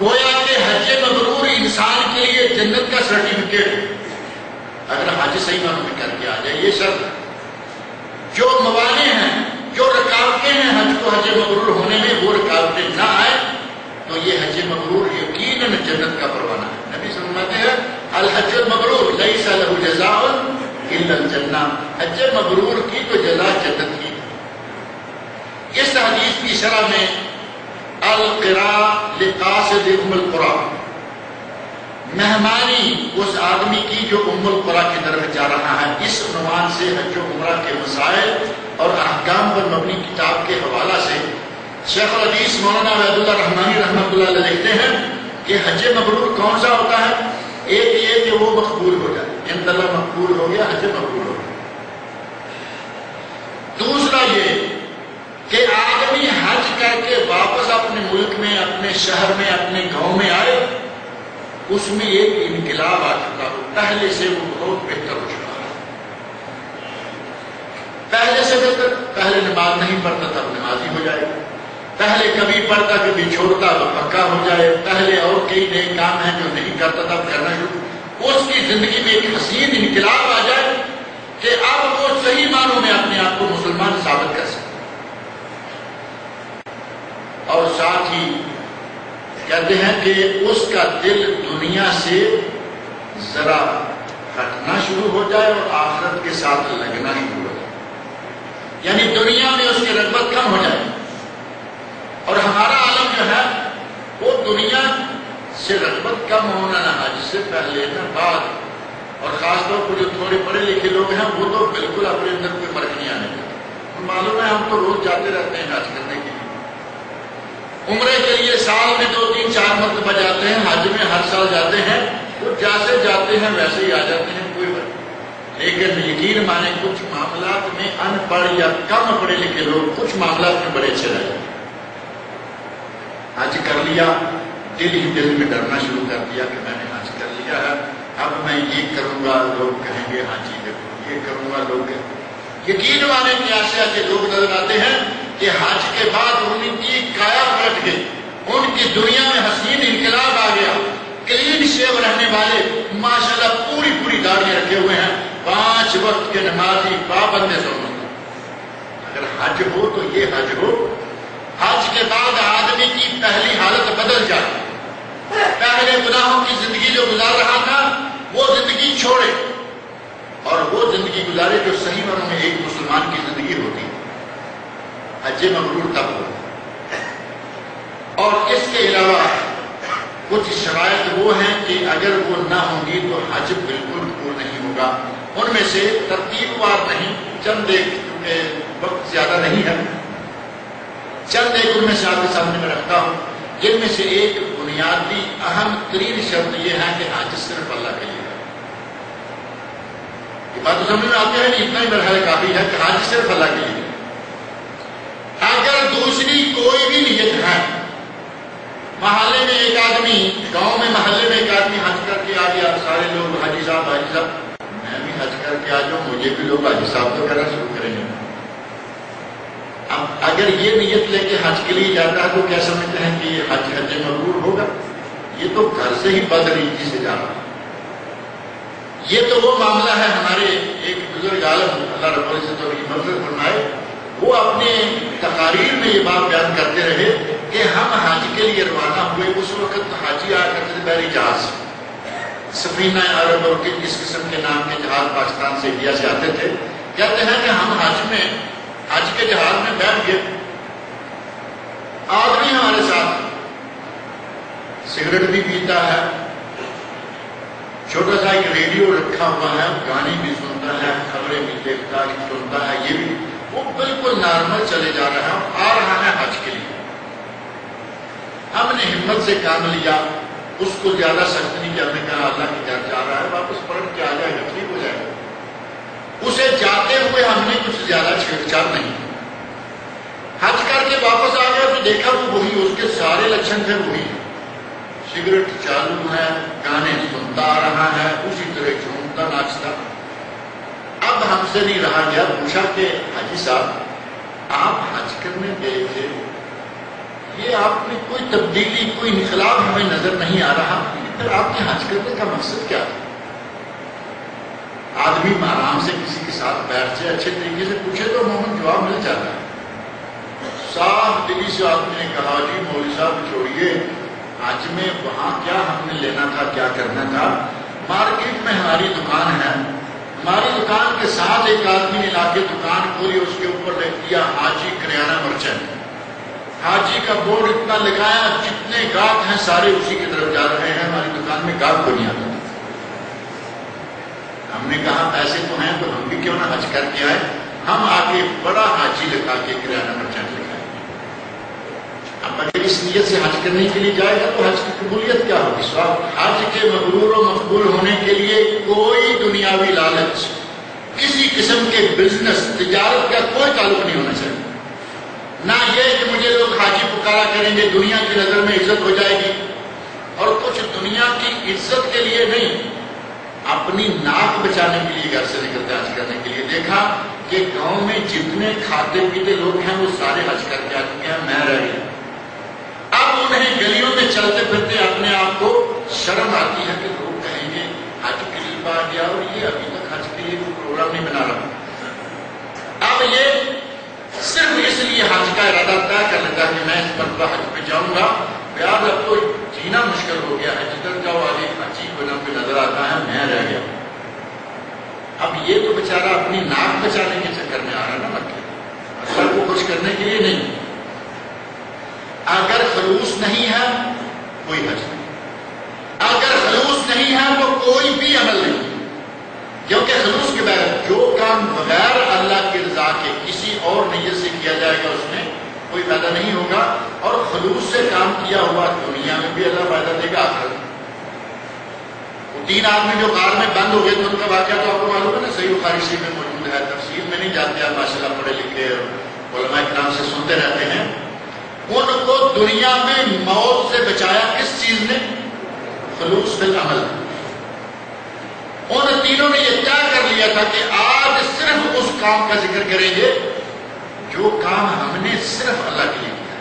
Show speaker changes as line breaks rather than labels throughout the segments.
گویا کہ حج مبرور انسان کے لیے جنت کا سرٹیفکیٹ ہے اگر حج صحیح معنوں میں کر کے آ جائے. یہ شرط جو موانع ہیں جو رکاوٹیں ہیں حج کو حج مبرور ہونے میں وہ رکاوٹیں نہ آئے تو یہ حج مبرور یقیناً جنت کا پروانہ ہے. نبی صلی اللہ علیہ وسلم کہتے ہیں الحج المبرور لیس لہ جزاء الا الجنہ. حج مبرور کی تو جزا جنت کی. اس حدیث کی شرح میں القراء لقاصد ام القرى، مہمانی اس آدمی کی جو ام القرى کی طرف جا رہا ہے، اس عنوان سے حج و عمرہ کے مسائل اور احکام پر مبنی کتاب کے حوالہ سے شیخ الحدیث مولانا عبید اللہ رحمانی رحمۃ اللہ علیہ لکھتے ہیں کہ حج مبرور کون سا ہوتا ہے؟ ایک یہ کہ وہ مقبول ہو جائے، ان اللہ مقبول ہو گیا حج مبرور ہو گیا. دوسرا یہ کہ آدمی حج کر کے واپس اپنے ملک میں، اپنے شہر میں، اپنے گاؤں میں آئے، اس میں ایک انقلاب آ چکا ہو، پہلے سے وہ بہت بہتر ہو چکا ہے. پہلے سے بہتر، پہلے نماز نہیں پڑھتا تھا نمازی ہو جائے، پہلے کبھی پڑھتا کبھی چھوڑتا وہ پکا ہو جائے، پہلے اور کئی نئے کام ہیں جو نہیں کرتا تھا کرنا شروع. اس کی زندگی میں ایک حسین انقلاب آ جائے کہ اب وہ صحیح معنوں میں اپنے آپ کو مسلمان ثابت کر سکے. اور ساتھ ہی کہتے ہیں کہ اس کا دل دنیا سے ذرا ہٹنا شروع ہو جائے اور آخرت کے ساتھ لگنا شروع ہو جائے، یعنی دنیا میں اس کی رغبت کم ہو جائے. اور ہمارا عالم جو ہے وہ دنیا سے رغبت کم ہونا نہ حج سے پہلے نہ بعد، اور خاص طور پر جو تھوڑے پڑھے لکھے لوگ ہیں وہ تو بالکل اپنے اندر کوئی فرق نہیں آنے دیتے. معلوم ہے ہم تو روز جاتے رہتے ہیں حج کرنے کے لیے، عمرے کے لیے سال میں 2 3 4 مرتبہ جاتے ہیں، حج میں ہر سال جاتے ہیں، وہ جیسے جاتے ہیں ویسے ہی آ جاتے ہیں، کوئی فرق. لیکن یقین مانے کچھ معاملات میں ان پڑھ یا کم پڑھے لکھے لوگ کچھ معاملات میں بڑے اچھے رہ جاتے ہیں. حج کر لیا، دل ہی دل میں ڈرنا شروع کر دیا کہ میں نے حج کر لیا ہے، اب میں یہ کروں گا لوگ کہیں گے ہاں جی دیکھو، یہ کروں گا لوگ کہیں گے. یقین مانے کہ ایسے ایسے لوگ نظر آتے ہیں کہ حج کے بعد ان کی کایا پلٹ گئی، ان کی دنیا میں حسین انقلاب آ گیا. کلین شیو رہنے والے ماشاءاللہ پوری پوری داڑھی رکھے ہوئے ہیں، 5 وقت کے نمازی پابند سنت. اگر حج ہو تو یہ حج ہو. حج کے بعد آدمی کی پہلی حالت بدل جائے، پہلے گناہوں کی زندگی جو گزار رہا تھا وہ زندگی چھوڑے اور وہ زندگی گزارے جو صحیح معنوں میں ایک مسلمان کی زندگی ہوتی ہے. حج مبرور تب ہو. اور اس کے علاوہ کچھ شرائط وہ ہیں کہ اگر وہ نہ ہوں گی تو حج بالکل پورا نہیں ہوگا. ان میں سے ترتیب وار نہیں، چند ایک، کیونکہ وقت زیادہ نہیں ہے، چند ایک ان میں سے آپ کے سامنے میں رکھتا ہوں، جن میں سے ایک بنیادی اہم ترین شرط یہ ہے کہ حج صرف اللہ کے لیے ہے. یہ بات تو سمجھ میں آتی ہے نہیں، اتنا ہی مرحلہ کافی ہے کہ حج صرف اللہ کے لیے. اگر دوسری کوئی بھی نیت ہے، محلے میں ایک آدمی، گاؤں میں محلے میں ایک آدمی حج کر کے آ گیا، سارے لوگ حاجی صاحب میں بھی حج کر کے آ جاؤں، مجھے بھی لوگ حاجی صاحب تو کرنا شروع کریں گے. اب اگر یہ نیت لے کے حج کے لیے جاتا ہے تو کیا سمجھتے ہیں کہ یہ حج مبرور ہوگا؟ یہ تو گھر سے ہی بدریتی سے جا رہا ہے. یہ تو وہ معاملہ ہے، ہمارے ایک بزرگ عالم اللہ رب العزت اور مغفرت فرمائے، وہ اپنے تقاریر میں یہ بات بیان کرتے رہے کہ ہم حج کے لیے روانہ ہوئے، اس وقت حاجی آیا کرتے تھے بحری جہاز، سفینہ عرب اور اس قسم کے نام کے جہاز پاکستان سے انڈیا سے آتے تھے. کہتے ہیں کہ ہم حج کے جہاز میں بیٹھ گئے، آدمی ہمارے ساتھ سگریٹ بھی پیتا ہے، چھوٹا سا ایک ریڈیو رکھا ہوا ہے، گانے بھی سنتا ہے، خبریں بھی دیکھتا ہے، سنتا ہے، یہ بھی وہ بالکل نارمل چلے جا رہا ہے، آ رہا ہے حج کے لیے. ہم نے ہمت سے کام لیا، اس کو زیادہ سخت نہیں کہ ہم نے کہا اللہ کی جان جا رہا ہے واپس پلٹ کے آ جائے گا، ٹھیک ہو جائے گا. اسے جاتے ہوئے ہم نے کچھ زیادہ چھیڑ چھاڑ نہیں. حج کر کے واپس آ گیا تو دیکھا وہ وہی، اس کے سارے لچھن تھے وہی، سگریٹ چالو ہے، گانے سنتا آ رہا ہے، اسی طرح جھومتا ناچتا. اب ہم سے نہیں رہا گیا، پوچھا کہ حاجی صاحب آپ حج کرنے گئے تھے، یہ آپ میں کوئی تبدیلی، کوئی انقلاب ہمیں نظر نہیں آ رہا، پھر آپ کے حج کرنے کا مقصد کیا ہے؟ آدمی آرام سے کسی کے ساتھ بیٹھ جائے، اچھے طریقے سے پوچھے تو عموماً جواب مل جاتا ہے۔ صاف دلی سے آدمی نے کہا جی مولوی صاحب چھوڑیے، حج میں وہاں کیا ہم نے لینا تھا، کیا کرنا تھا، مارکیٹ میں ہماری دکان ہے، ہماری دکان کے ساتھ ایک آدمی نے لا کے دکان کھولی، اس کے اوپر لکھ دیا حاجی کریانہ مرچنٹ۔ حاجی کا بورڈ اتنا لگایا، جتنے گاہک ہیں سارے اسی کی طرف جا رہے ہیں، ہماری دکان میں گاہک کو نہیں آتا۔ ہم نے کہا پیسے تو ہیں تو ہم بھی کیوں نہ حج کر کے آئے، ہم آگے بڑا حاجی لگا کے کریانہ مرچنٹ لگائے۔ اب اگر اس نیت سے حج کرنے کے لیے جائے گا تو حج کی قبولیت کیا ہوگی؟ سوال حج کے مبرور و مقبول ہونے کے لیے کوئی دنیاوی لالچ، کسی قسم کے بزنس تجارت کا کوئی تعلق نہیں ہونا چاہیے۔ نہ یہ کہ مجھے لوگ حاجی پکارا کریں گے، دنیا کی نظر میں عزت ہو جائے گی، اور کچھ دنیا کی عزت کے لیے نہیں، اپنی ناک بچانے کے لیے گھر سے نکلتے حج کرنے کے لیے۔ دیکھا کہ گاؤں میں جتنے کھاتے پیتے لوگ ہیں وہ سارے حج کر کے آ چکے ہیں، میں رہ گیا۔ اب انہیں گلیوں میں چلتے پھرتے اپنے آپ کو شرم آتی ہے کہ لوگ کہیں گے حج قریب آ گیا اور یہ ابھی تک حج کے لیے کوئی پروگرام نہیں بنا رہا۔ اب یہ صرف اس لیے حج کا ارادہ طے کر لیتا ہے کہ میں اس مرتبہ حج پہ جاؤں گا، پیار اب تو جینا مشکل ہو گیا ہے، جدھر جاؤ آگے حجی بنا پہ نظر آتا ہے، میں رہ گیا۔ اب یہ تو بیچارہ اپنی ناک بچانے کے چکر میں آ رہا ہے نا مکے، اللہ کو خوش کرنے کے لیے نہیں۔ اگر خلوص نہیں ہے کوئی حج نہیں، اگر خلوص نہیں ہے تو کوئی بھی عمل نہیں، کیونکہ خلوص کے بغیر جو کام بغیر اللہ کی رضا کے کسی اور نیت سے کیا جائے گا اس میں کوئی فائدہ نہیں ہوگا، اور خلوص سے کام کیا ہوا دنیا میں بھی اللہ فائدہ دے گا، آخرت میں۔ وہ 3 آدمی جو غار میں بند ہو گئے تو ان کا واقعہ تو آپ کو معلوم ہے نا، صحیح بخاری شریف میں موجود ہے، تفسیر میں نہیں جاتے آپ ماشاءاللہ پڑھے لکھے علماء کرام سے سنتے رہتے ہیں۔ ان کو دنیا میں موت سے بچایا کس چیز نے؟ خلوص بالعمل۔ ان تینوں نے یہ طے کر لیا تھا کہ آج صرف اس کام کا ذکر کریں گے جو کام ہم نے صرف اللہ کے لیے کیا،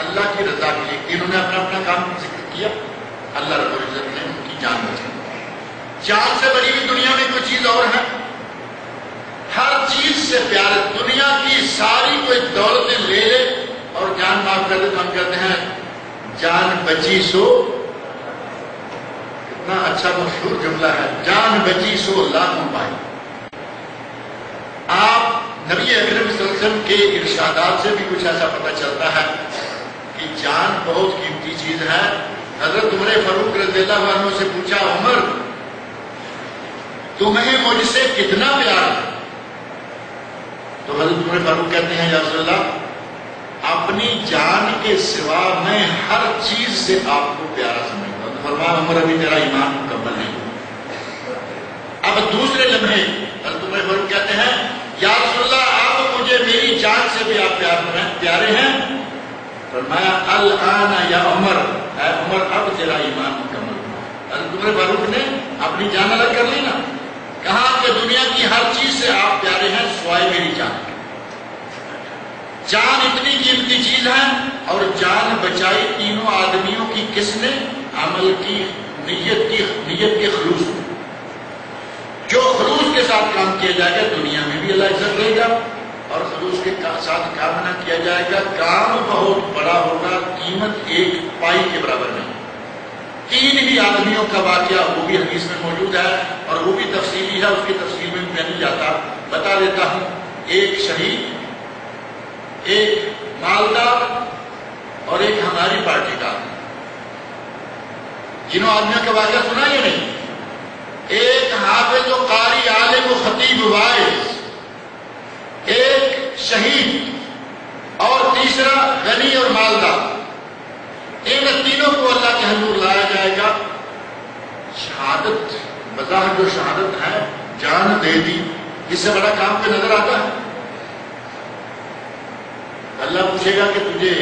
اللہ کی رضا کے لیے۔ تینوں نے اپنا اپنا کام ذکر کیا، اللہ رب العزت نے ان کی جان بچائی۔ جان سے بڑی ہوئی دنیا میں کوئی چیز اور ہے؟ ہر چیز سے پیار، دنیا کی ساری کوئی دولتیں لے لے اور جان معاف کر دے تو ہم کہتے ہیں جان بچی سو، کتنا اچھا مشہور جملہ ہے، جان بچی سو لاکھوں پائی۔ آپ نبی اکرم صلی اللہ علیہ وسلم کے ارشادات سے بھی کچھ ایسا پتہ چلتا ہے کہ جان بہت قیمتی چیز ہے۔ حضرت عمر فاروق رضی اللہ عنہ سے پوچھا، عمر تمہیں مجھ سے کتنا پیار ہے؟ تو حضرت عمر فاروق کہتے ہیں یا رسول اللہ اپنی جان کے سوا میں ہر چیز سے آپ کو پیارا سمجھتا ہوں۔ فرمایا عمر ابھی تیرا ایمان مکمل نہیں۔ اب دوسرے لمحے حضرت عمر فاروق کہتے ہیں یا رسول اللہ آپ مجھے میری جان سے بھی آپ پیارے ہیں۔ فرمایا الآن یا عمر، اے عمر اب تیرا ایمان مکمل ہوا۔ حضرت عمر فاروق نے اپنی جان الگ کر لی نا، کہا کہ دنیا کی ہر چیز سے آپ پیارے ہیں سوائے میری جان۔ جان اتنی قیمتی چیز ہے، اور جان بچائی تینوں آدمیوں کی کس نے؟ عمل کی، نیت کے خلوص میں۔ جو خلوص کے ساتھ کام کیا جائے گا دنیا میں بھی اللہ عزت دے گا، اور خلوص کے ساتھ کام نہ کیا جائے گا کام بہت بڑا ہوگا، قیمت 1 پائی کے برابر نہیں۔ 3 ہی آدمیوں کا واقعہ وہ بھی حدیث میں موجود ہے، اور وہ بھی تفصیلی ہے، اس کی تفصیل میں نہیں جاتا، بتا دیتا ہوں۔ ایک شہید، ایک مالدار، اور ایک ہماری پارٹی کا۔ جنہوں آدمیوں کا واقعہ سنا یا نہیں؟ ایک حافظ و قاری، عالم و خطیب واعظ، ایک شہید، اور تیسرا غنی اور مالدار۔ ان تینوں کو اللہ کے حضور لایا جائے گا۔ شہادت بظاہر جو شہادت ہے، جان دے دی، اس سے بڑا کام پہ نظر آتا ہے؟ اللہ پوچھے گا کہ تجھے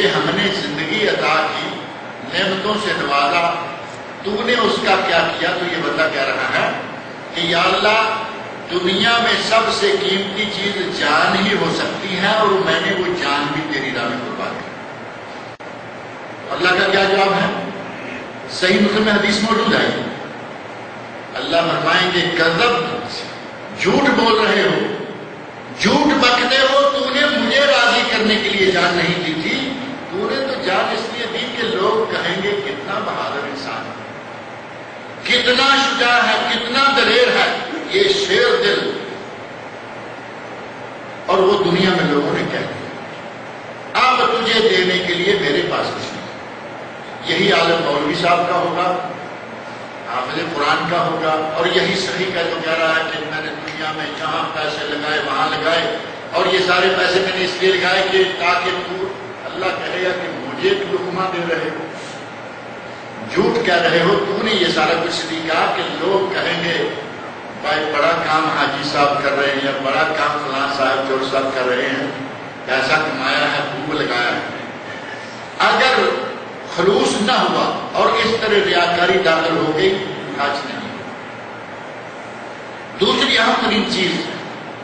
ہم نے زندگی عطا کی، نعمتوں سے نوازا، تو نے اس کا کیا کیا؟ تو یہ بندہ کہہ رہا ہے کہ یا اللہ دنیا میں سب سے قیمتی چیز جان ہی ہو سکتی ہے، اور میں نے وہ جان بھی تیری راہ میں قربان اللہ کا کیا جواب ہے؟ صحیح مسلم میں حدیث موجود ہے، اللہ فرمائیں گے کذب، جھوٹ بول رہے ہو، جھوٹ بکتے ہو، تو نے مجھے راضی کرنے کے لیے جان نہیں دی تھی، تو نے تو جان اس لیے دی کہ لوگ کہیں گے کتنا بہادر انسان ہے، کتنا شجاع ہے، کتنا دلیر ہے، یہ شیر دل، اور وہ دنیا میں لوگوں نے کہہ دیا اب تجھے دینے کے لیے میرے پاس کچھ نہیں۔ یہی عالم مولوی صاحب کا ہوگا، حافظ قرآن کا ہوگا، اور یہی صحیح کا جو کہہ رہا ہے کہ میں نے دنیا میں جہاں پیسے لگائے وہاں لگائے، اور یہ سارے پیسے میں نے اس لیے لگائے کہ تاکہ تو اللہ کہے گا کہ مجھے لقمہ دے رہے ہو، جھوٹ کہہ رہے ہو، تو نے یہ سارا کچھ نہیں کہا کہ لوگ کہیں گے بھائی بڑا کام حاجی صاحب کر رہے ہیں، یا بڑا کام فلاں صاحب چور صاحب کر رہے ہیں، پیسہ کمایا ہے، خوب لگایا ہے۔ اگر خلوص نہ ہوا اور اس طرح ریاکاری داخل ہو گئی، حج نہیں۔ دوسری اہم ترین چیز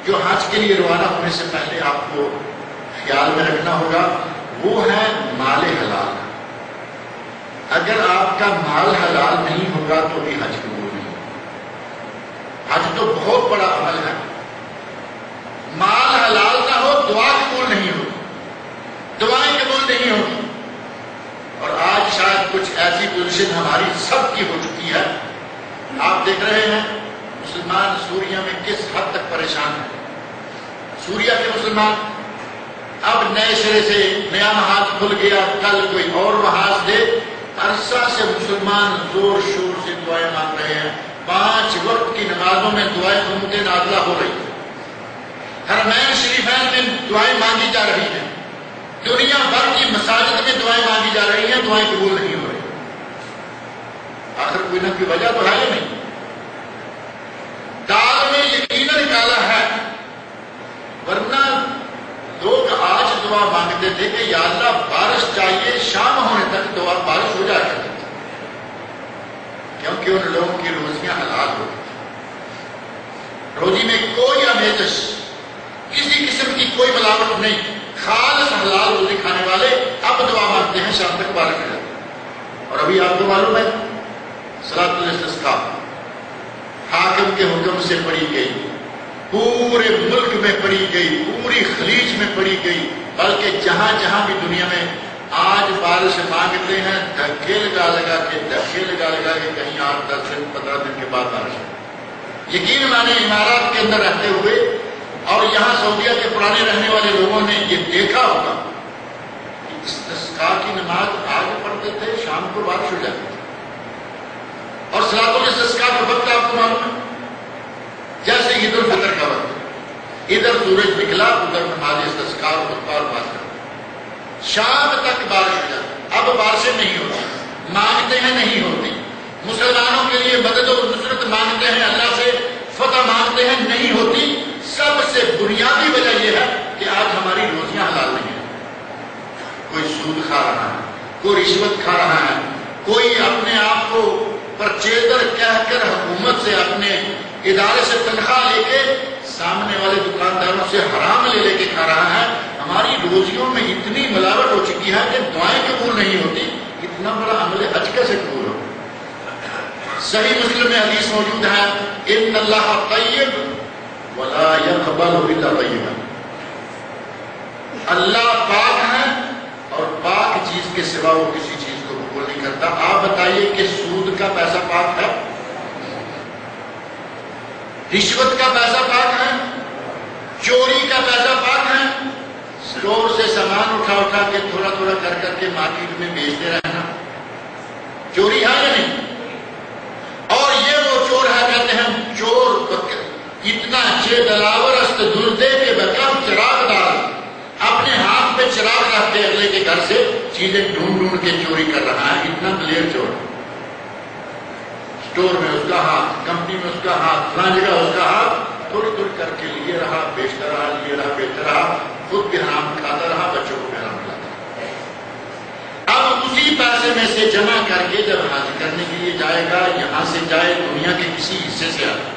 جو حج کے لیے روانہ ہونے سے پہلے آپ کو خیال میں رکھنا ہوگا وہ ہے مال حلال۔ اگر آپ کا مال حلال نہیں ہوگا تو بھی حج قبول نہیں۔ حج تو بہت بڑا عمل ہے، مال حلال نہ ہو دعا قبول نہیں ہوگی، دعائیں قبول نہیں ہوگی۔ اور آج شاید کچھ ایسی پوزیشن ہماری سب کی ہو چکی ہے، آپ دیکھ رہے ہیں مسلمان سوریا میں کس حد تک پریشان ہیں۔ سوریا کے مسلمان اب نئے سرے سے نیا محاذ کھل گیا، کل کوئی اور محاذ دے، عرصہ سے مسلمان زور شور سے دعائیں مانگ رہے ہیں، 5 وقت کی نمازوں میں دعائیں قنوت نازلہ ہو رہی ہیں، حرمین شریفین میں دعائیں مانگی جا رہی ہیں، دنیا بھر کی مساجد میں دعائیں مانگی جا رہی ہیں، دعائیں قبول نہیں ہو رہی۔ آخر کوئی نہ کوئی وجہ تو ہے یا نہیں؟ دال میں یقیناً کالا ہے، ورنہ لوگ آج دعا مانگتے تھے کہ یا اللہ بارش چاہیے، شام ہونے تک دعا بارش ہو جایا کرتی تھی، کیونکہ ان لوگوں کی روزیاں حلال ہوتی تھیں، روزی میں کوئی آمیزش، کسی قسم کی کوئی ملاوٹ نہیں، خالص حلال روزی کھانے والے اب دعا مانگتے ہیں شام تک بارش ہو جاتی ہے۔ اور ابھی آپ کو معلوم ہے صلاۃ الاستسقاء حاکم کے حکم سے پڑھی گئی، پورے ملک میں پڑھی گئی، پوری خلیج میں پڑھی گئی، بلکہ جہاں جہاں بھی دنیا میں آج بارش مانگتے ہیں دھکے لگا لگا کے کہیں 8 10 دن 15 دن کے بعد بارش ہے۔ یقین مانے امارات کے اندر رہتے ہوئے اور یہاں سعودیہ کے پرانے رہنے والے لوگوں نے یہ دیکھا ہوگا کہ استسقاء کی نماز آج پڑھتے تھے، شام کو بارش ہو جاتی تھی، اور صلاۃ الاستسقاء کا وقت آپ کو معلوم ہے، جیسے عید الفطر کا وقت، ادھر سورج نکلا ادھر نماز استسقاء اور خطبہ اور بات کرتے، شام تک بارش ہو جاتی۔ اب بارشیں نہیں ہوتی، مانگتے ہیں نہیں ہوتی، مسلمانوں کے لیے مدد و نصرت مانگتے ہیں، اللہ سے فتح مانگتے ہیں نہیں ہوتی۔ سب سے بنیادی وجہ یہ ہے کہ آج ہماری روزیاں حلال نہیں ہیں، کوئی سود کھا رہا ہے، کوئی رشوت کھا رہا ہے، کوئی اپنے آپ کو پرچیزر کہہ کر حکومت سے اپنے ادارے سے تنخواہ لے کے سامنے والے دکانداروں سے حرام لے کے کھا رہا ہے۔ ہماری روزیوں میں اتنی ملاوٹ ہو چکی ہے کہ دعائیں قبول نہیں ہوتی، اتنا بڑا عمل حج کیسے قبول ہو؟ صحیح مسلم میں حدیث موجود ہے، ان اللہ طیب ولا يقبل الا طیبا، اللہ پاک ہے اور پاک چیز کے سوا وہ کسی چیز کو قبول نہیں کرتا۔ آپ بتائیے کہ سود کا پیسہ پاک ہے؟ رشوت کا پیسہ پاک ہے؟ چوری کا پیسہ پاک ہے؟ اسٹور سے سامان اٹھا اٹھا کے تھوڑا تھوڑا کر کر کے مارکیٹ میں بیچتے رہنا چوری ہے یا نہیں؟ اور یہ وہ چور ہے، کہتے ہیں چور اتنا دلاور است دردے کے بکم چراغ دار، اپنے ہاتھ پہ چراغ رکھ کے اگلے کے گھر سے چیزیں ڈھونڈ ڈھونڈ کے چوری کر رہا ہے، اتنا دلیر چور۔ اسٹور میں اس کا ہاتھ، کمپنی میں اس کا ہاتھ، فلاں جگہ اس کا ہاتھ، تھوڑی تھوڑی کر کے لیے رہا، بیچتا رہا، لیے رہا، بیچتا رہا، خود بھی حرام کھاتا رہا، بچوں کو بھی حرام کھلاتا رہا۔ اب اسی پیسے میں سے جمع کر کے جب حج کرنے کے لیے جائے گا، یہاں سے جائے دنیا کے کسی حصے سے آئے